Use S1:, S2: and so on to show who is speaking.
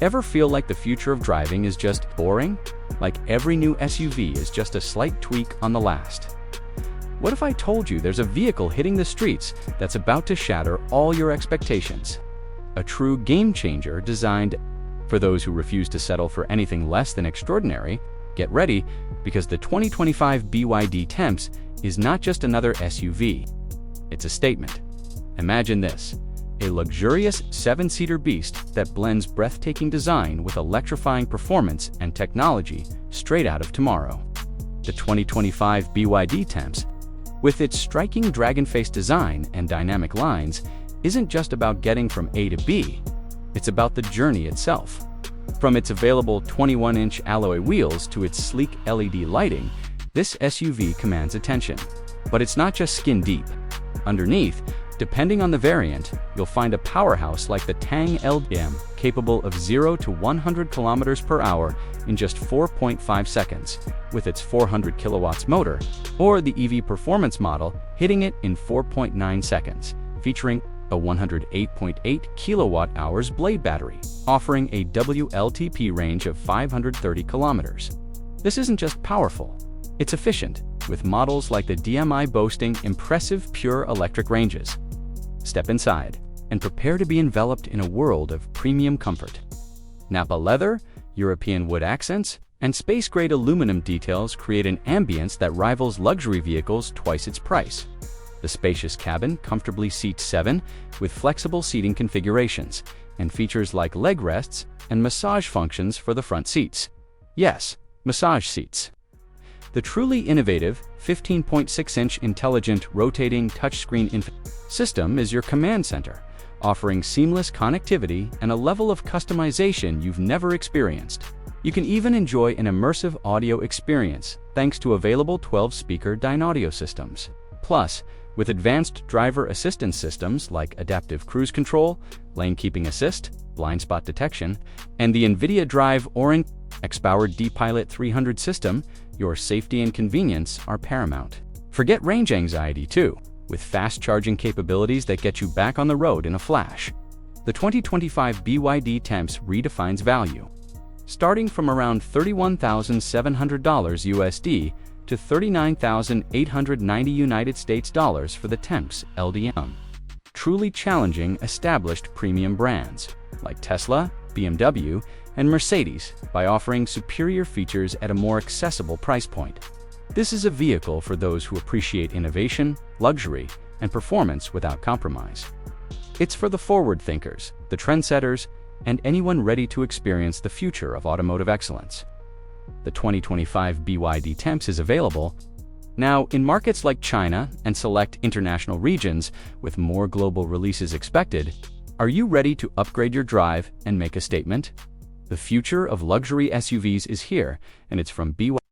S1: Ever feel like the future of driving is just boring? Like every new SUV is just a slight tweak on the last? What if I told you there's a vehicle hitting the streets that's about to shatter all your expectations? A true game changer designed for those who refuse to settle for anything less than extraordinary. Get ready, because the 2025 BYD Tang is not just another SUV. It's a statement. Imagine this: a luxurious 7-seater beast that blends breathtaking design with electrifying performance and technology straight out of tomorrow. The 2025 BYD Tang, with its striking dragon-face design and dynamic lines, isn't just about getting from A to B. It's about the journey itself. From its available 21-inch alloy wheels to its sleek LED lighting, this SUV commands attention. But it's not just skin deep. Underneath, depending on the variant, you'll find a powerhouse like the Tang LDM, capable of 0 to 100 kilometers per hour in just 4.5 seconds, with its 400 kilowatts motor, or the EV Performance model hitting it in 4.9 seconds, featuring a 108.8 kilowatt-hours blade battery, offering a WLTP range of 530 kilometers. This isn't just powerful, it's efficient, with models like the DMI boasting impressive pure electric ranges. Step inside and prepare to be enveloped in a world of premium comfort. Nappa leather, European wood accents, and space-grade aluminum details create an ambience that rivals luxury vehicles twice its price. The spacious cabin comfortably seats 7, with flexible seating configurations, and features like leg rests and massage functions for the front seats. Yes, massage seats. The truly innovative 15.6-inch intelligent rotating touchscreen system is your command center, offering seamless connectivity and a level of customization you've never experienced. You can even enjoy an immersive audio experience thanks to available 12-speaker Dynaudio systems. Plus, with advanced driver assistance systems like adaptive cruise control, lane keeping assist, blind spot detection, and the NVIDIA Drive Orin X-powered D-Pilot 300 system, your safety and convenience are paramount. Forget range anxiety too, with fast charging capabilities that get you back on the road in a flash. The 2025 BYD Tang redefines value, starting from around $31,700 USD to $39,890 United States dollars for the Tang LDM. Truly challenging established premium brands like Tesla, BMW, and Mercedes by offering superior features at a more accessible price point. This is a vehicle for those who appreciate innovation, luxury, and performance without compromise. It's for the forward thinkers, the trendsetters, and anyone ready to experience the future of automotive excellence. The 2025 BYD Tang is available now in markets like China and select international regions, with more global releases expected. Are you ready to upgrade your drive and make a statement? The future of luxury SUVs is here, and it's from BYD.